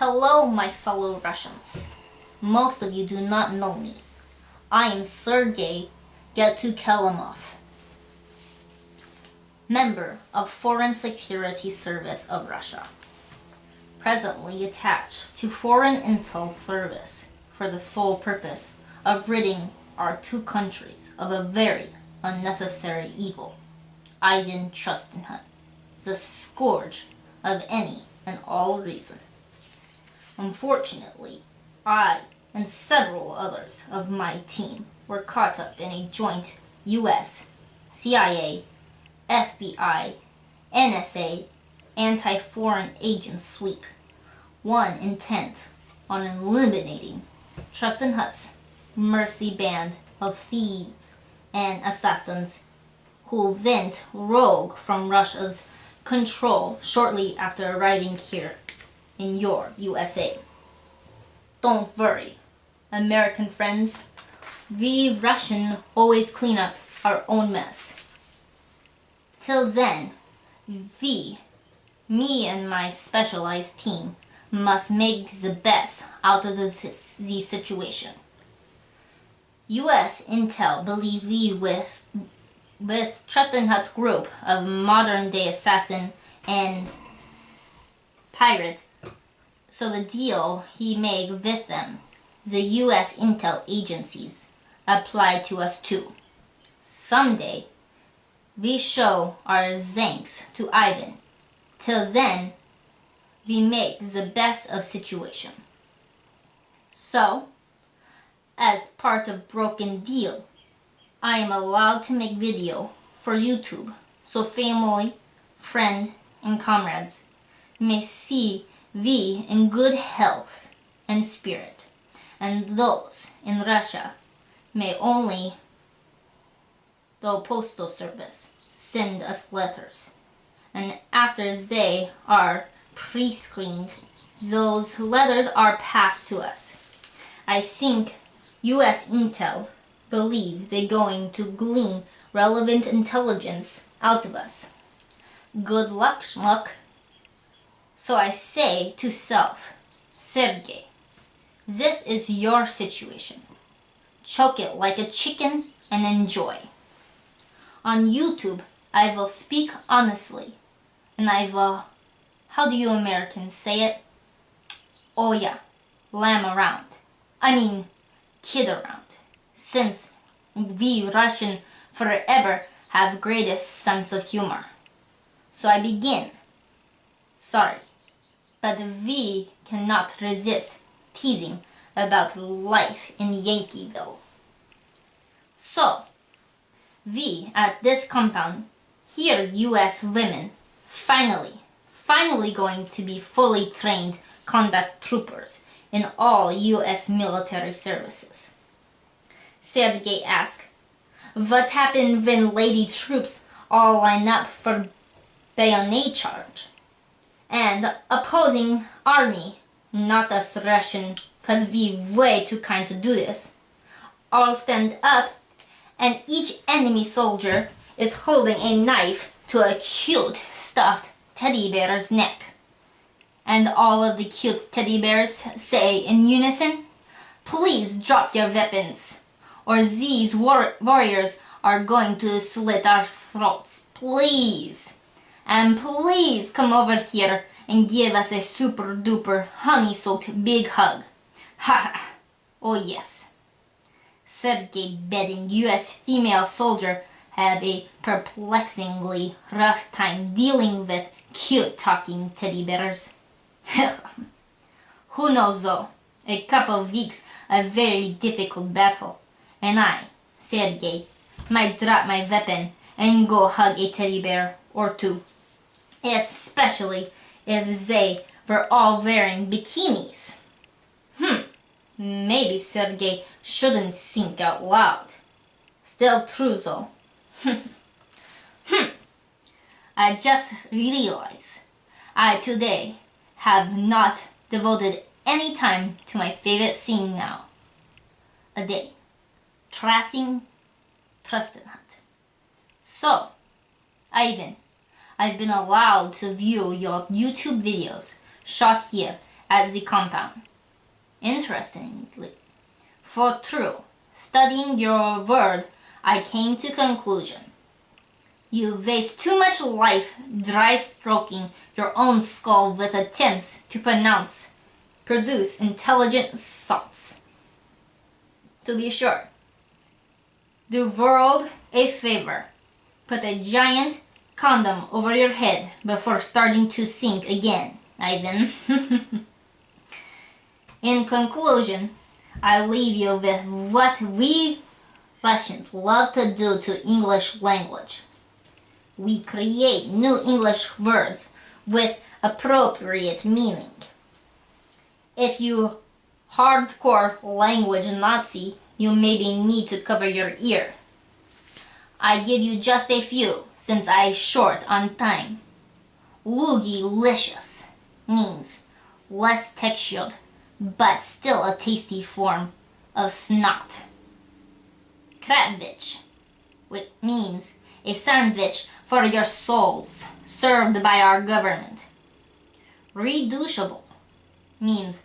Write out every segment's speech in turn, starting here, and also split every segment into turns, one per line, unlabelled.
Hello, my fellow Russians. Most of you do not know me. I am Sergey Get-to-Kelimov, member of Foreign Security Service of Russia, presently attached to Foreign Intel Service for the sole purpose of ridding our two countries of a very unnecessary evil, Ivan Trustenhut, the scourge of any and all reason. Unfortunately, I and several others of my team were caught up in a joint U.S., CIA, FBI, NSA, anti-foreign agent sweep, one intent on eliminating Trustenhut's mercy band of thieves and assassins who went rogue from Russia's control shortly after arriving here in your USA. Don't worry, American friends. We Russian always clean up our own mess. Till then, me and my specialized team must make the best out of the situation. US Intel believe we with Trustenhut's group of modern-day assassin and pirate, so the deal he made with them, the US Intel agencies, apply to us too. Someday, we show our thanks to Ivan. Till then, we make the best of situation. So, as part of broken deal, I am allowed to make video for YouTube, so family, friend, and comrades may see we in good health and spirit, and those in Russia may only, though postal service, send us letters, and after they are pre-screened, those letters are passed to us. I think US Intel believe they're going to glean relevant intelligence out of us. Good luck, schmuck. So I say to self, Sergey, this is your situation. Choke it like a chicken and enjoy. On YouTube, I will speak honestly, and I will, how do you Americans say it? Oh yeah, lamb around. I mean, kid around. Since we Russian forever have greatest sense of humor. So I begin. Sorry, but we cannot resist teasing about life in Yankeeville. So, we at this compound, here US women, finally going to be fully trained combat troopers in all US military services. Sergey asked, what happened when lady troops all line up for bayonet charge? And opposing army, not us Russian, cause we way too kind to do this, all stand up and each enemy soldier is holding a knife to a cute stuffed teddy bear's neck. And all of the cute teddy bears say in unison, please drop your weapons, or these warriors are going to slit our throats, please. And please come over here and give us a super duper honey-soaked big hug. Ha ha! Oh yes. Sergey betting US female soldier have a perplexingly rough time dealing with cute talking teddy bears. Who knows though, a couple of weeks a very difficult battle, and I, Sergey, might drop my weapon and go hug a teddy bear or two. Especially if they were all wearing bikinis. Maybe Sergey shouldn't think out loud. Still true though. I just realized I today have not devoted any time to my favorite scene now. A day. Tracing Trustenhut. So, Ivan, I've been allowed to view your YouTube videos shot here at the compound. Interestingly, for true, studying your word, I came to conclusion. You waste too much life dry stroking your own skull with attempts to produce intelligent thoughts. To be sure, do world a favor. Put a giant condom over your head before starting to sink again, Ivan. In conclusion, I leave you with what we Russians love to do to English language. We create new English words with appropriate meaning. If you hardcore language Nazi, you maybe need to cover your ear. I give you just a few, since I short on time. Loogie-licious means less textured, but still a tasty form of snot. Krabvich, which means a sandwich for your souls, served by our government. Reducible means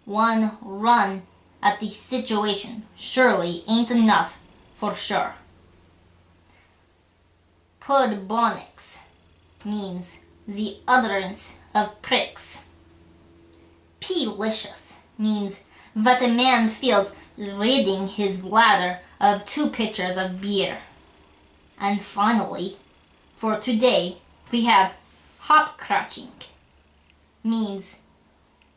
one run at the situation surely ain't enough for sure. Podbonics means the utterance of pricks. P-licious means what a man feels ridding his bladder of 2 pitchers of beer. And finally, for today, we have hop crotching. Means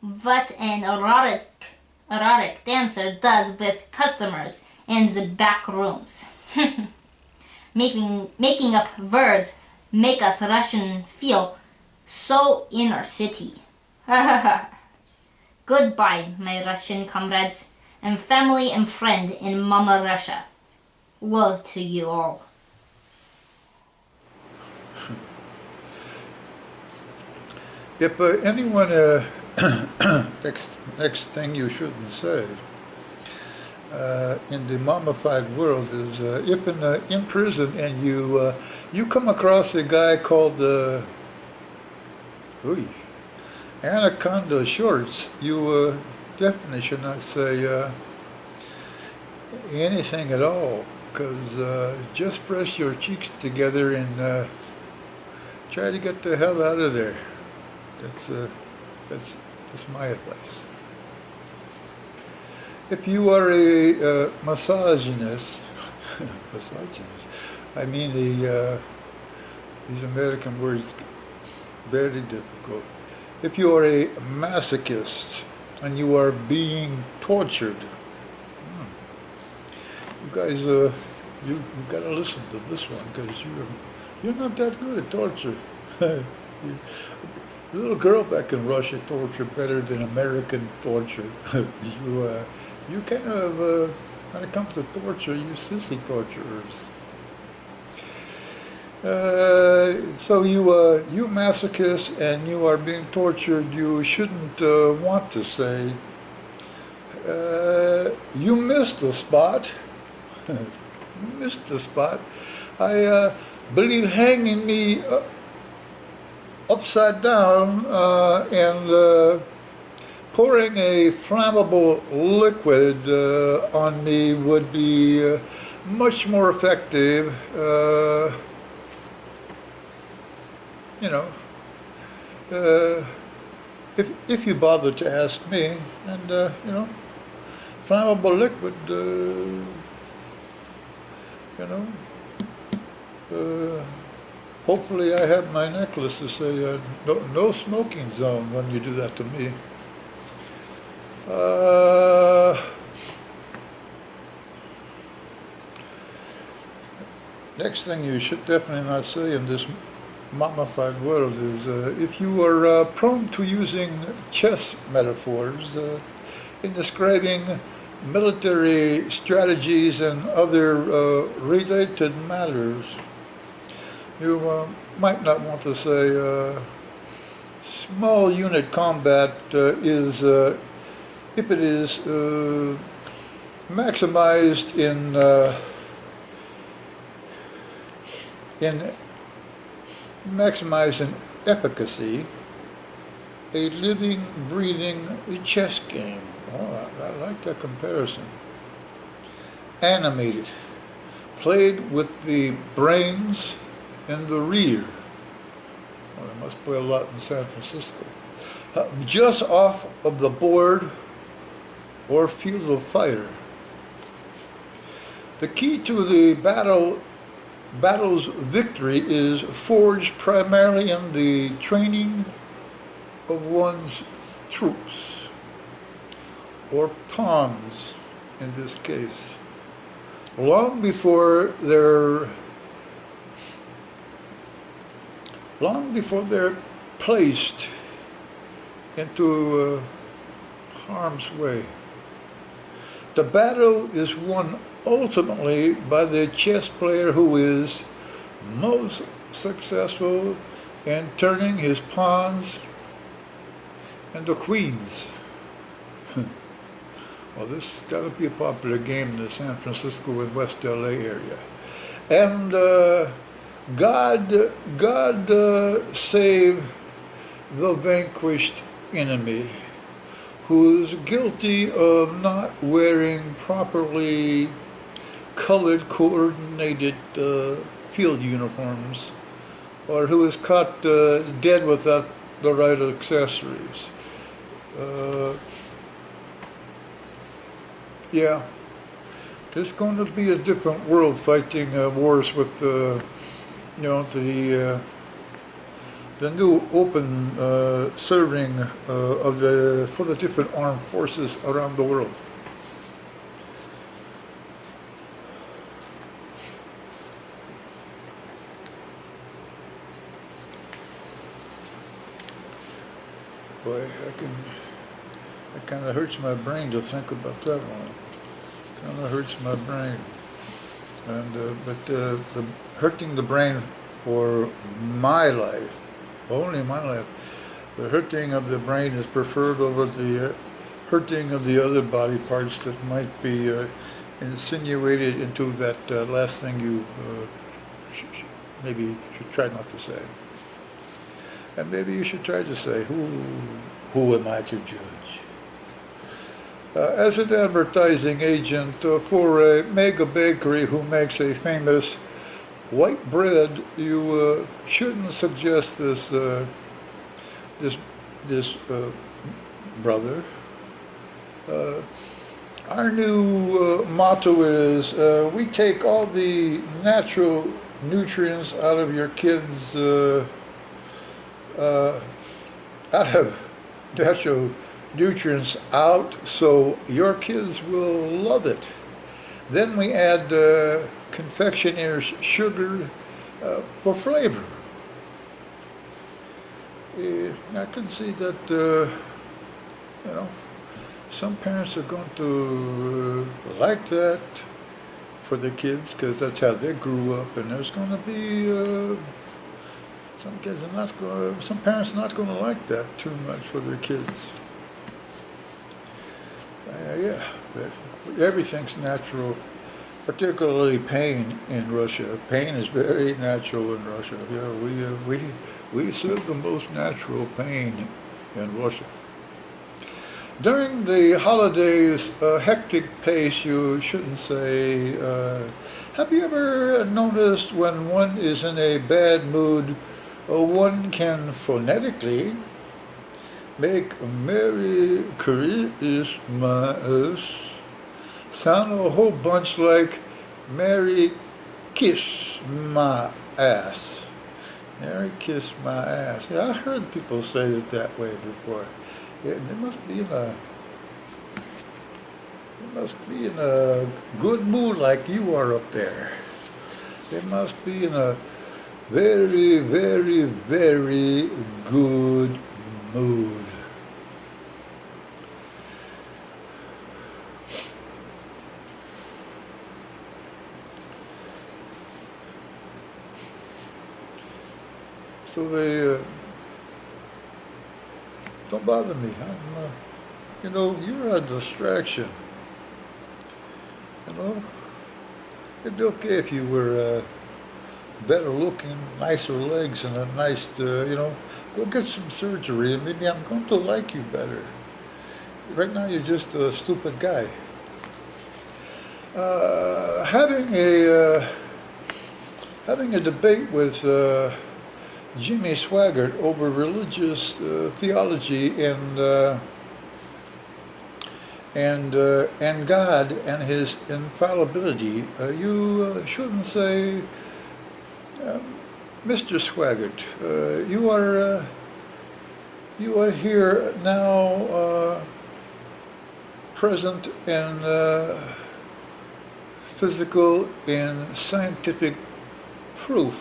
what an erotic dancer does with customers in the back rooms. Making up words make us Russian feel so inner city. Goodbye, my Russian comrades, and family and friend in Mama Russia. Love to you all.
If anyone, next thing you shouldn't say in the mummified world is if in prison and you come across a guy called Anaconda Shorts, you definitely should not say anything at all, because just press your cheeks together and try to get the hell out of there. That's my advice. If you are a misogynist, I mean these American words very difficult. If you are a masochist and you are being tortured, you guys, you got to listen to this one, because you're not that good at torture. The little girl back in Russia tortured better than American torture. You kind of, when it comes to torture, you sissy torturers. So you masochist and you are being tortured, you shouldn't want to say, you missed the spot. You missed the spot. I believe hanging me upside down and pouring a flammable liquid on me would be much more effective, you know, if you bother to ask me. And you know, flammable liquid, you know, hopefully I have my necklace to say no smoking zone when you do that to me. Next thing you should definitely not say in this mummified world is if you are prone to using chess metaphors in describing military strategies and other related matters, you might not want to say small unit combat is, if it is maximized in maximizing efficacy, a living, breathing chess game. Oh, I like that comparison. Animated, played with the brains in the rear. Well, they must play a lot in San Francisco. Just off of the board or field of fire. The key to the battle's victory is forged primarily in the training of one's troops, or pawns in this case. Long before they're placed into harm's way. The battle is won ultimately by the chess player who is most successful in turning his pawns into queens. Well, this has got to be a popular game in the San Francisco and West LA area. And God save the vanquished enemy who is guilty of not wearing properly colored, coordinated field uniforms, or who is caught dead without the right accessories. Yeah, it's going to be a different world fighting wars with the new open serving for the different armed forces around the world. Boy, it kind of hurts my brain to think about that one. Kind of hurts my brain, and but the hurting the brain for my life, only my life. The hurting of the brain is preferred over the hurting of the other body parts that might be insinuated into that last thing you maybe should try not to say. And maybe you should try to say, who am I to judge? As an advertising agent for a mega bakery who makes a famous white bread, you shouldn't suggest this brother. Our new motto is we take all the natural nutrients out of your kids' so your kids will love it. Then we add confectioner's sugar for flavor. I can see that some parents are going to like that for the kids because that's how they grew up, and there's going to be some parents are not going to like that too much for their kids. Yeah, but everything's natural, particularly pain in Russia. Pain is very natural in Russia. Yeah, we serve the most natural pain in Russia. During the holidays, hectic pace, you shouldn't say, have you ever noticed when one is in a bad mood, one can phonetically make Merry Christmas sound a whole bunch like Merry Kiss My Ass. Merry Kiss My Ass. Yeah, I heard people say it that way before. Yeah, they must be in a good mood like you are up there. They must be in a very, very, very good mood. So they don't bother me. You're a distraction. It'd be okay if you were better looking, nicer legs and a nice, go get some surgery and maybe I'm going to like you better. Right now you're just a stupid guy. Having a debate with Jimmy Swaggart over religious theology and God and His infallibility, you shouldn't say, Mr. Swaggart, you are here now, present and physical and scientific proof,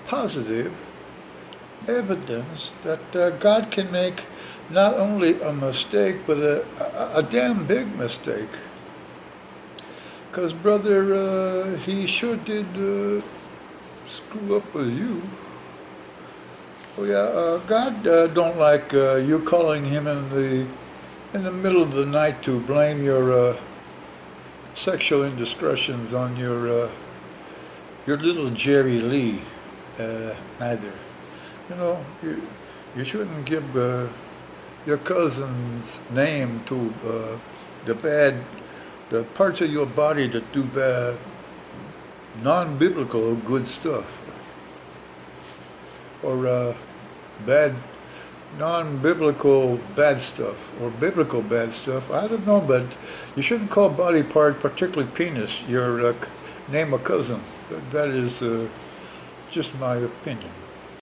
positive evidence that God can make not only a mistake, but a damn big mistake. Because, brother, he sure did screw up with you. Oh yeah, God don't like you calling him in the middle of the night to blame your sexual indiscretions on your little Jerry Lee, neither. You know, you shouldn't give your cousin's name to the parts of your body that do bad, non-biblical good stuff, or bad, non-biblical bad stuff, or biblical bad stuff. I don't know, but you shouldn't call body part, particularly penis, your name a cousin. That is just my opinion.